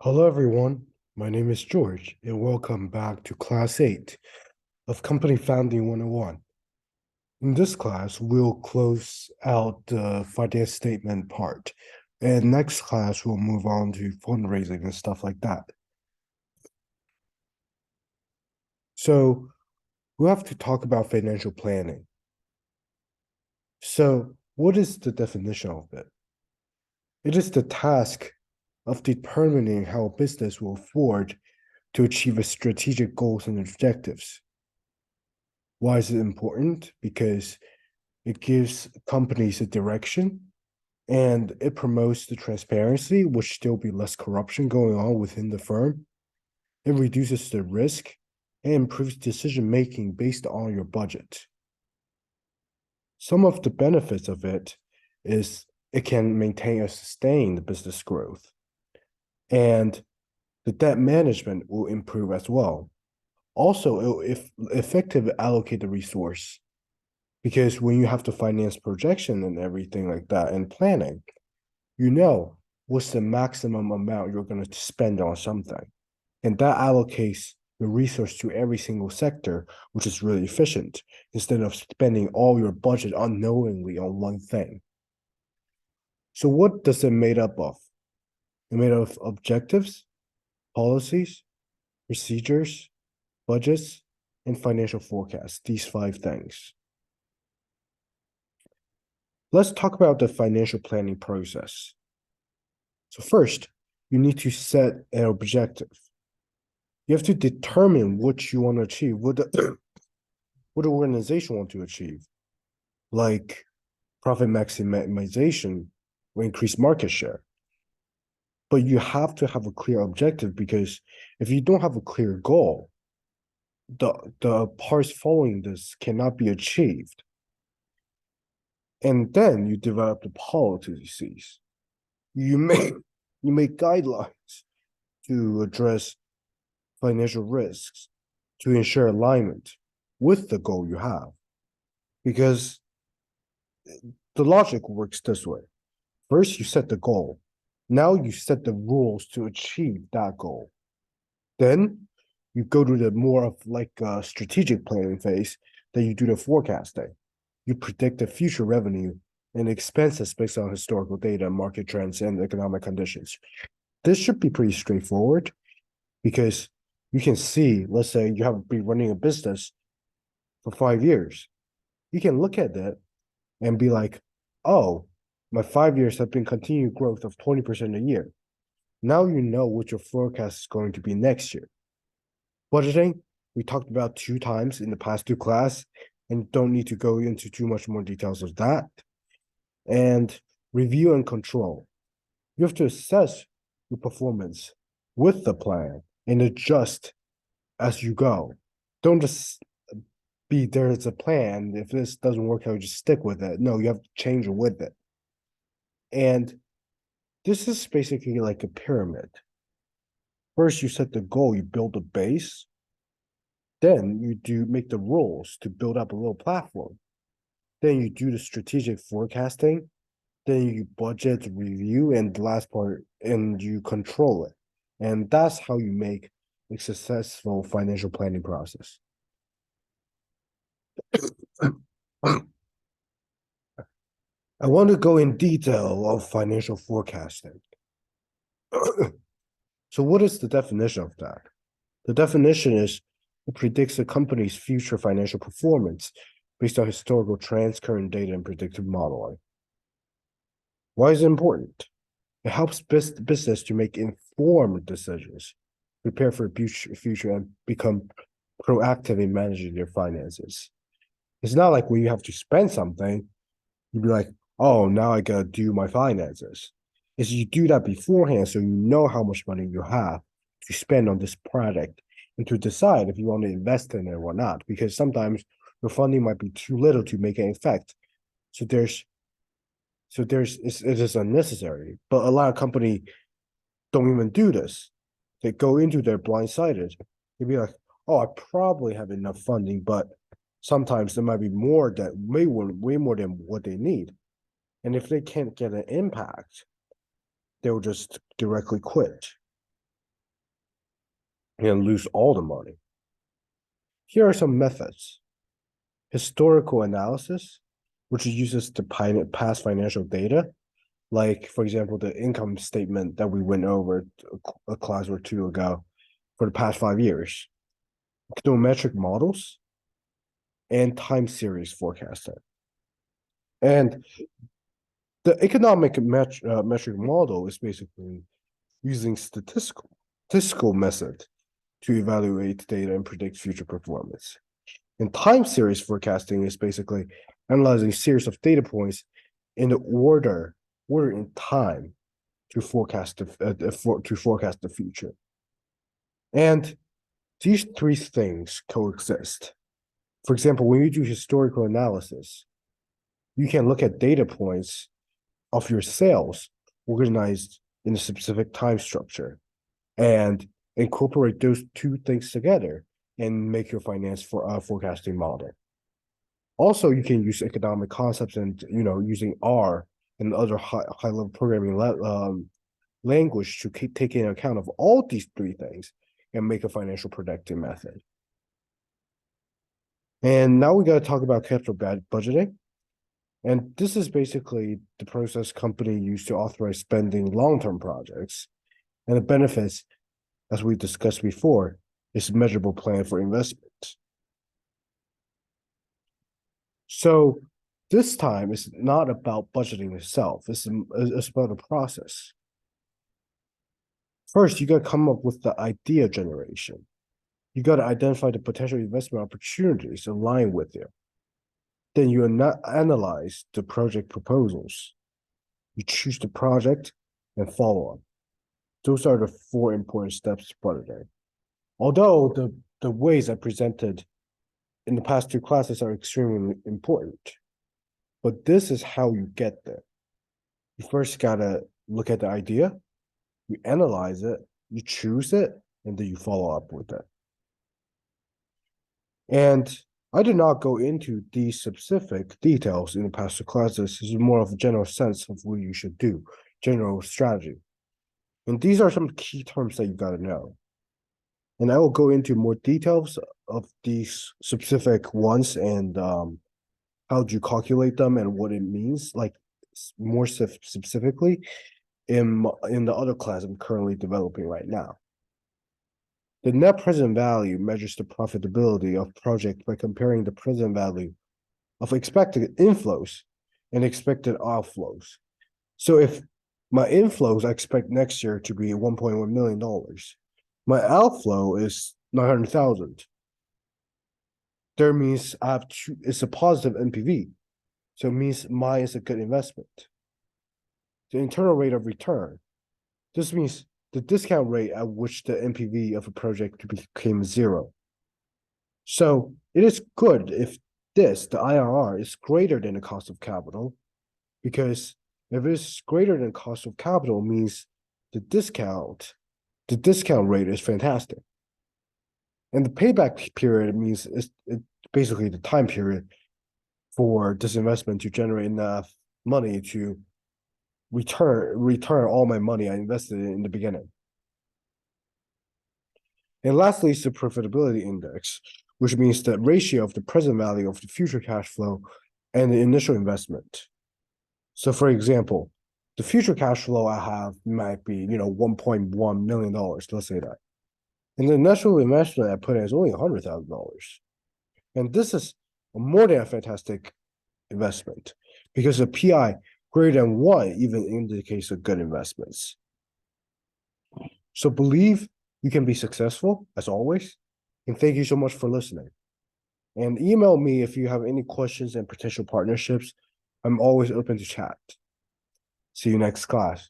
Hello, everyone. My name is George, and welcome back to Class 8 of Company Founding 101. In this class, we'll close out the finance statement part, and next class, we'll move on to fundraising and stuff like that. So, we have to talk about financial planning. So, what is the definition of it? It is the task of determining how a business will afford to achieve its strategic goals and objectives. Why is it important? Because it gives companies a direction and it promotes the transparency, which there'll be less corruption going on within the firm. It reduces the risk and improves decision making based on your budget. Some of the benefits of it is it can maintain or sustain the business growth, and the debt management will improve as well. Also, it will effectively allocate the resource, because when you have to finance projection and everything like that and planning, you know what's the maximum amount you're going to spend on something. And that allocates the resource to every single sector, which is really efficient, instead of spending all your budget unknowingly on one thing. So what does it made up of? It made up of objectives, policies, procedures, budgets, and financial forecasts, these 5 things. Let's talk about the financial planning process. So first, you need to set an objective. You have to determine what you want to achieve, what the organization want to achieve, like profit maximization or increase market share. But you have to have a clear objective, because if you don't have a clear goal, the parts following this cannot be achieved. And then you develop the policies. You make guidelines to address financial risks, to ensure alignment with the goal you have. Because the logic works this way. First, you set the goal. Now you set the rules to achieve that goal. Then you go to the more of like a strategic planning phase. Then you do the forecasting. You predict the future revenue and expenses based on historical data, market trends, and economic conditions. This should be pretty straightforward, because you can see, let's say you have been running a business for 5 years. You can look at that and be like, oh, my 5 years have been continued growth of 20% a year. Now you know what your forecast is going to be next year. Budgeting, we talked about 2 times in the past 2 classes, and don't need to go into too much more details of that. And review and control. You have to assess your performance with the plan and adjust as you go. Don't just be there as a plan. If this doesn't work out, just stick with it. No, you have to change with it. And this is basically like a pyramid. First, you set the goal, you build a base. Then you do make the rules to build up a little platform. Then you do the strategic forecasting. Then you budget, review, and the last part, and you control it. And that's how you make a successful financial planning process. I want to go in detail of financial forecasting. So what is the definition of that? The definition is it predicts a company's future financial performance based on historical trends, current data, and predictive modeling. Why is it important? It helps business to make informed decisions, prepare for the future, and become proactive in managing their finances. It's not like when you have to spend something, you'd be like, oh, now I gotta do my finances. Is you do that beforehand, so you know how much money you have to spend on this product and to decide if you want to invest in it or not. Because sometimes your funding might be too little to make an effect. So it is unnecessary. But a lot of companies don't even do this. They go into their blindsided. They'd be like, oh, I probably have enough funding, but sometimes there might be more that way more than what they need. And if they can't get an impact, they'll just directly quit. and lose all the money. Here are some methods. Historical analysis, which uses the past financial data, like, for example, the income statement that we went over a class or two ago for the past 5 years. Econometric models and time series forecasting. And the economic metric model is basically using statistical method to evaluate data and predict future performance. And time series forecasting is basically analyzing a series of data points in the order in time to forecast the future. And these three things coexist. For example, when you do historical analysis, you can look at data points of your sales organized in a specific time structure and incorporate those two things together and make your finance forecasting model. Also, you can use economic concepts and using R and other high-level programming language to take into account of all these three things and make a financial predictive method. And now we got to talk about capital budgeting. And this is basically the process company use to authorize spending long-term projects. And the benefits, as we discussed before, is a measurable plan for investment. So this time it's not about budgeting itself. It's about a process. First, you got to come up with the idea generation. You got to identify the potential investment opportunities aligned with you. Then you analyze the project proposals. You choose the project and follow up. Those are the 4 important steps to budgeting. Although the ways I presented in the past 2 classes are extremely important, but this is how you get there. You first gotta look at the idea, you analyze it, you choose it, and then you follow up with it. And I did not go into these specific details in the past 2 classes. This is more of a general sense of what you should do, general strategy. And these are some key terms that you got to know. And I will go into more details of these specific ones and how do you calculate them and what it means, like more specifically in the other class I'm currently developing right now. The net present value measures the profitability of project by comparing the present value of expected inflows and expected outflows. So if my inflows I expect next year to be $1.1 million, my outflow is 900,000. There means it's a positive NPV. So it means mine is a good investment. The internal rate of return. This means the discount rate at which the NPV of a project became 0. So it is good if the IRR, is greater than the cost of capital, because if it's greater than cost of capital, it means the discount rate is fantastic. And the payback period means it's basically the time period for this investment to generate enough money to return all my money I invested in the beginning. And lastly is the profitability index, which means the ratio of the present value of the future cash flow and the initial investment. So for example, the future cash flow I have might be, $1.1 million, let's say that. And the initial investment I put in is only $100,000. And this is more than a fantastic investment because the PI greater than 1 even indicates a good investments. So believe you can be successful as always. And thank you so much for listening. And email me if you have any questions and potential partnerships. I'm always open to chat. See you next class.